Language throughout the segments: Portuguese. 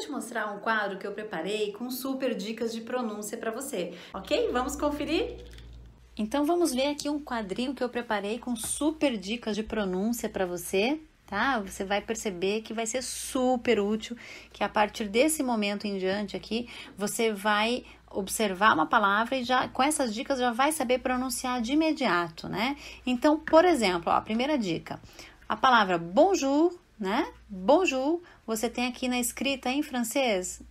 te mostrar um quadro que eu preparei com super dicas de pronúncia para você, ok? Vamos conferir? Então vamos ver aqui um quadrinho que eu preparei com super dicas de pronúncia para você, tá? Você vai perceber que vai ser super útil, que a partir desse momento em diante aqui, você vai observar uma palavra e já com essas dicas já vai saber pronunciar de imediato, né? Então, por exemplo, ó, a primeira dica, a palavra bonjour, né? Bonjour, você tem aqui na escrita em francês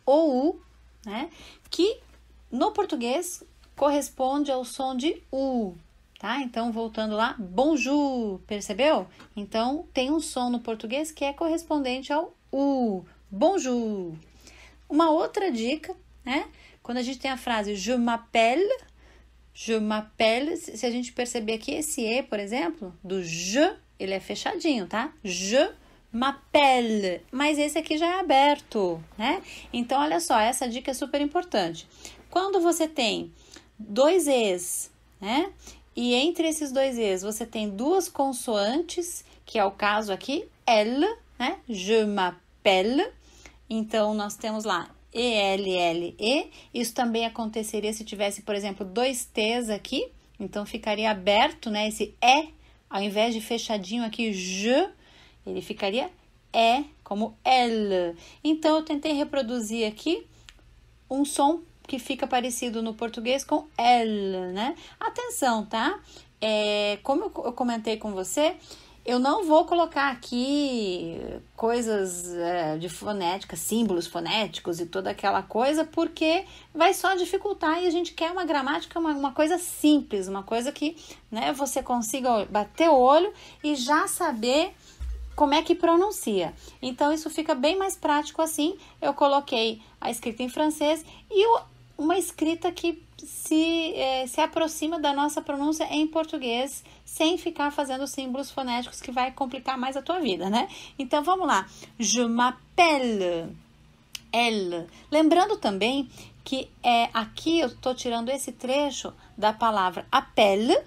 o U, né? Que no português corresponde ao som de U, tá? Então, voltando lá, bonjour, percebeu? Então, tem um som no português que é correspondente ao U, bonjour. Uma outra dica, né? Quando a gente tem a frase je m'appelle, se a gente perceber aqui esse E, por exemplo, do je, ele é fechadinho, tá? Je m'appelle, mas esse aqui já é aberto, né? Então, olha só, essa dica é super importante. Quando você tem dois Es, né? E entre esses dois Es você tem duas consoantes, que é o caso aqui, elle, né? Je m'appelle. Então, nós temos lá E-L-L-E. Isso também aconteceria se tivesse, por exemplo, dois T's aqui. Então, ficaria aberto, né? Esse E, ao invés de fechadinho aqui, je, ele ficaria E, como elle. Então, eu tentei reproduzir aqui um som que fica parecido no português com elle, né? Atenção, tá? Como eu comentei com você, eu não vou colocar aqui coisas de fonética, símbolos fonéticos e toda aquela coisa, porque vai só dificultar e a gente quer uma gramática, uma coisa simples, uma coisa que, né, você consiga bater o olho e já saber como é que pronuncia. Então, isso fica bem mais prático assim. Eu coloquei a escrita em francês e uma escrita que se aproxima da nossa pronúncia em português, sem ficar fazendo símbolos fonéticos que vai complicar mais a tua vida, né? Então, vamos lá. Je m'appelle, elle. Lembrando também que aqui eu estou tirando esse trecho da palavra appelle,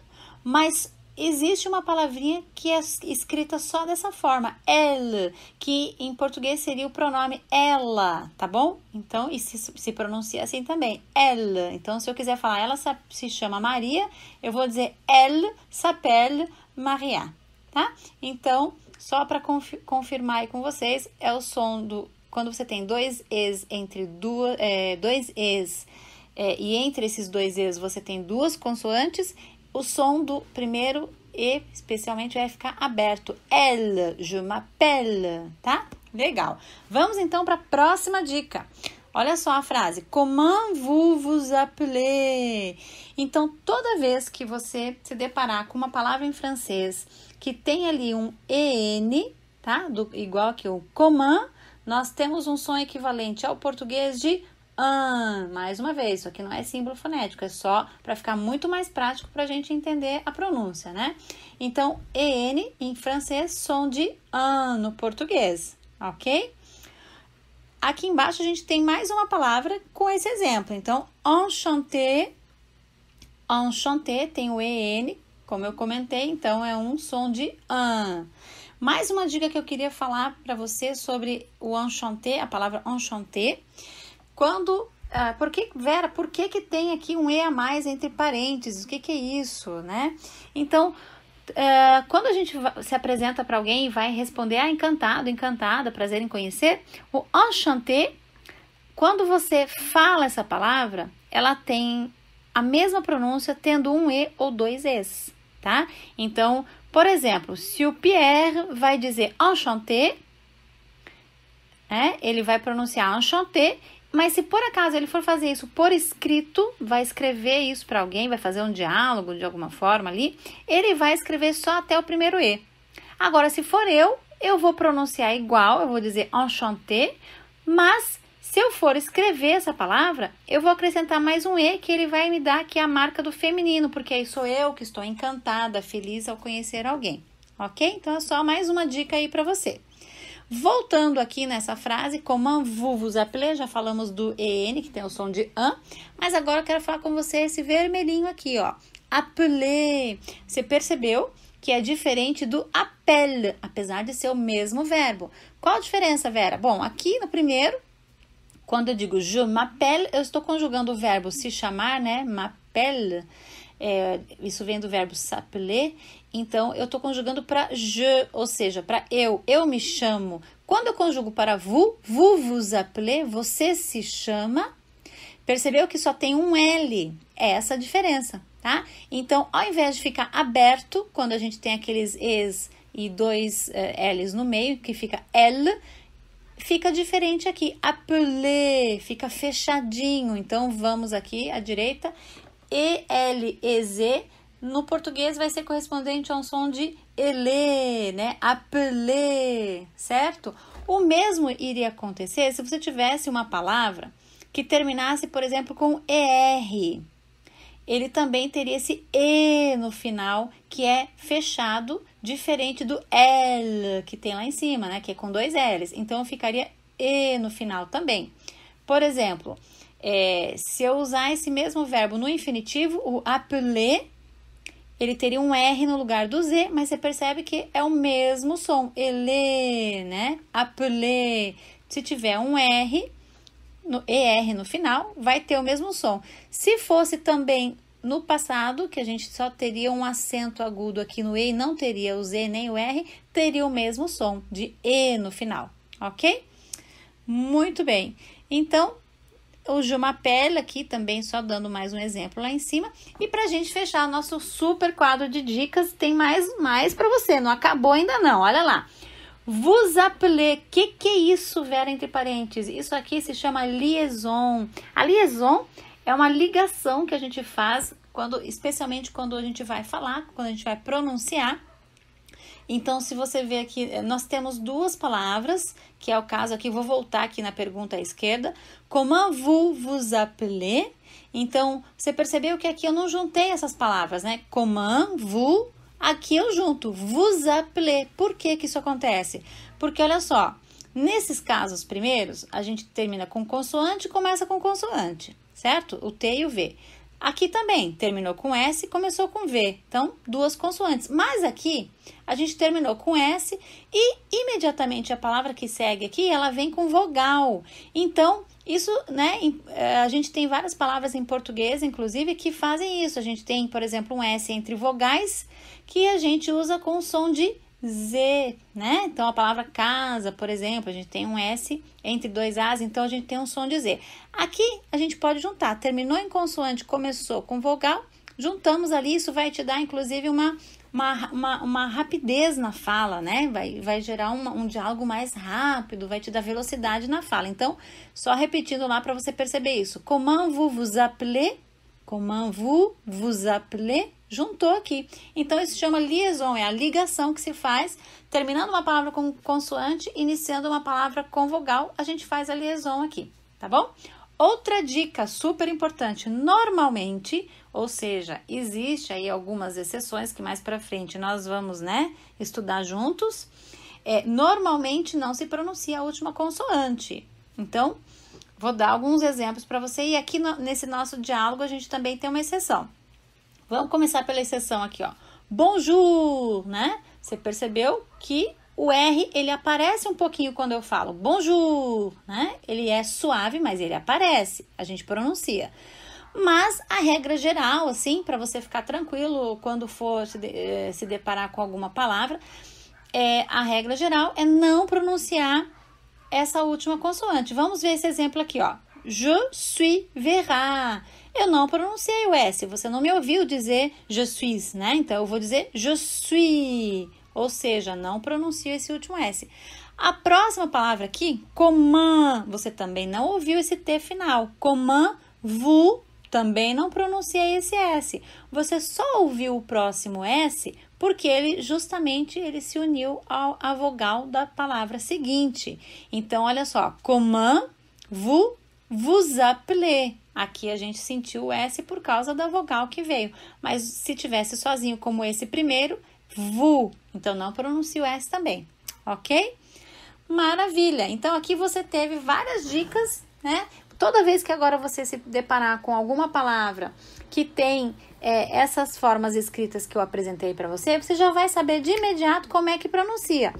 mas existe uma palavrinha que é escrita só dessa forma, elle, que em português seria o pronome ela, tá bom? Então, e se pronuncia assim também, elle. Então, se eu quiser falar, ela se chama Maria, eu vou dizer elle s'appelle Maria, tá? Então, só para confirmar aí com vocês, é o som quando você tem dois Es entre dois Es, e entre esses dois Es você tem duas consoantes, o som do primeiro E, especialmente, vai ficar aberto. Elle, je m'appelle, tá? Legal. Vamos, então, para a próxima dica. Olha só a frase. Comment vous vous appelez? Então, toda vez que você se deparar com uma palavra em francês que tem ali um EN, tá? Igual que o comment, nós temos um som equivalente ao português de mais uma vez, isso aqui não é símbolo fonético, é só para ficar muito mais prático para a gente entender a pronúncia, né? Então, EN em francês, som de no português, ok? Aqui embaixo a gente tem mais uma palavra com esse exemplo. Então, enchanté, enchanté tem o EN, como eu comentei, então é um som de Mais uma dica que eu queria falar para você sobre o enchanté, a palavra enchanté. Vera, por que tem aqui um E a mais entre parênteses? O que é isso, né? Então, quando a gente se apresenta para alguém e vai responder, encantado, encantada, prazer em conhecer, o enchanté, quando você fala essa palavra, ela tem a mesma pronúncia tendo um E ou dois Es, tá? Então, por exemplo, se o Pierre vai dizer enchanté, ele vai pronunciar enchanté. Mas se por acaso ele for fazer isso por escrito, vai escrever isso para alguém, vai fazer um diálogo de alguma forma ali, ele vai escrever só até o primeiro E. Agora, se for eu vou pronunciar igual, eu vou dizer enchanté, mas se eu for escrever essa palavra, eu vou acrescentar mais um E, que ele vai me dar aqui a marca do feminino, porque aí sou eu que estou encantada, feliz ao conhecer alguém, ok? Então, é só mais uma dica aí para você. Voltando aqui nessa frase, comment vous vous appelez, já falamos do EN, que tem o som de an, mas agora eu quero falar com você esse vermelhinho aqui, ó. Appeler. Você percebeu que é diferente do appel, apesar de ser o mesmo verbo. Qual a diferença, Vera? Bom, aqui no primeiro, Quando eu digo je m'appelle, eu estou conjugando o verbo se chamar, né? M'appelle, isso vem do verbo s'appeler. Então, eu estou conjugando para je, ou seja, para eu me chamo. Quando eu conjugo para vous vous appelez, você se chama. Percebeu que só tem um L? É essa a diferença, tá? Então, ao invés de ficar aberto, quando a gente tem aqueles es e dois L's no meio, que fica L, fica diferente aqui. Appeler, fica fechadinho. Então, vamos aqui à direita. E-L-E-Z, no português vai ser correspondente a um som de ele, né? Appeler, certo? O mesmo iria acontecer se você tivesse uma palavra que terminasse, por exemplo, com ER. Ele também teria esse E no final, que é fechado, diferente do L, que tem lá em cima, né? Que é com dois L's. Então, ficaria E no final também. Por exemplo, se eu usar esse mesmo verbo no infinitivo, o appeler, ele teria um R no lugar do Z, mas você percebe que é o mesmo som. Ele, né? Appeler. Se tiver um R, no ER no final, vai ter o mesmo som. Se fosse também no passado, que a gente só teria um acento agudo aqui no E e não teria o Z nem o R, teria o mesmo som de E no final, ok? Muito bem. Então, o je m'appelle aqui também, só dando mais um exemplo lá em cima. E pra gente fechar nosso super quadro de dicas, tem mais para você, não acabou ainda não, olha lá. Vous appelez, que é isso, Vera, entre parênteses? Isso aqui se chama liaison. A liaison é uma ligação que a gente faz, especialmente quando a gente vai falar, quando a gente vai pronunciar. Então, se você ver aqui, nós temos duas palavras, que é o caso aqui, vou voltar aqui na pergunta à esquerda. Comment vous appelez? Então, você percebeu que aqui eu não juntei essas palavras, né? Comment vous, aqui eu junto, vous appelez. Por que isso acontece? Porque, olha só, nesses casos primeiros, a gente termina com consoante e começa com consoante, certo? O T e o V. Aqui também, terminou com S e começou com V. Então, duas consoantes. Mas aqui, a gente terminou com S e imediatamente a palavra que segue aqui, ela vem com vogal. Então, isso, né, a gente tem várias palavras em português, inclusive, que fazem isso. A gente tem, por exemplo, um S entre vogais que a gente usa com o som de Z, né? Então, a palavra casa, por exemplo, a gente tem um S entre dois As, então a gente tem um som de Z. Aqui, a gente pode juntar. Terminou em consoante, começou com vogal, juntamos ali, isso vai te dar, inclusive, uma rapidez na fala, né? Vai gerar um diálogo mais rápido, vai te dar velocidade na fala. Então, só repetindo lá para você perceber isso. Comment vous appelez? Comment vous appelez? Juntou aqui. Então, isso se chama liaison, é a ligação que se faz, terminando uma palavra com consoante, iniciando uma palavra com vogal, a gente faz a liaison aqui, tá bom? Outra dica super importante, normalmente, ou seja, existe aí algumas exceções que mais para frente nós vamos, né, estudar juntos, normalmente não se pronuncia a última consoante. Então, vou dar alguns exemplos para você e aqui nesse nosso diálogo a gente também tem uma exceção. Vamos começar pela exceção aqui, ó. Bonjour, né? Você percebeu que o R, ele aparece um pouquinho quando eu falo bonjour, né? Ele é suave, mas ele aparece. A gente pronuncia. Mas a regra geral, assim, para você ficar tranquilo quando for se deparar com alguma palavra, a regra geral é não pronunciar essa última consoante. Vamos ver esse exemplo aqui, ó. Je suis Vera. Eu não pronunciei o S, você não me ouviu dizer je suis, né? Então, eu vou dizer je suis, ou seja, não pronuncio esse último S. A próxima palavra aqui, comment, você também não ouviu esse T final. Comment vous, também não pronunciei esse S. Você só ouviu o próximo S porque ele se uniu à vogal da palavra seguinte. Então, olha só, comment vous appelez. Aqui a gente sentiu o S por causa da vogal que veio. Mas se tivesse sozinho como esse primeiro, vous. Então, não pronuncio o S também, ok? Maravilha! Então, aqui você teve várias dicas, né? Toda vez que agora você se deparar com alguma palavra que tem essas formas escritas que eu apresentei para você, você já vai saber de imediato como é que pronuncia.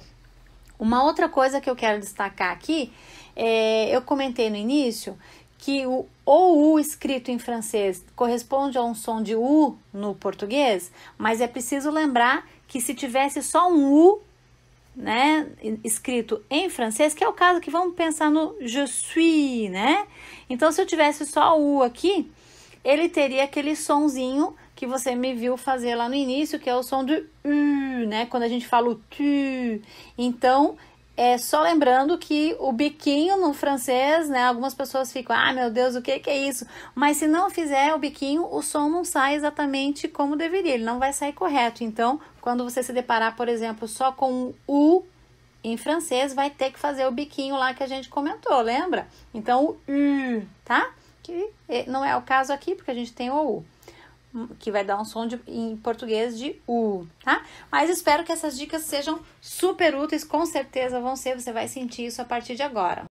Uma outra coisa que eu quero destacar aqui Eu comentei no início que o U escrito em francês corresponde a um som de U no português, mas é preciso lembrar que se tivesse só um U, né, escrito em francês, que é o caso que vamos pensar no je suis, né? Então, se eu tivesse só o U aqui, ele teria aquele sonzinho que você me viu fazer lá no início, que é o som do U, né? Quando a gente fala o tu. Então, só lembrando que o biquinho no francês, né? Algumas pessoas ficam, meu Deus, o que é isso? Mas se não fizer o biquinho, o som não sai exatamente como deveria, ele não vai sair correto. Então, quando você se deparar, por exemplo, só com o U em francês, vai ter que fazer o biquinho lá que a gente comentou, lembra? Então, o U, tá? Que não é o caso aqui, porque a gente tem o U, que vai dar um som em português de U, tá? Mas espero que essas dicas sejam super úteis, com certeza vão ser, você vai sentir isso a partir de agora.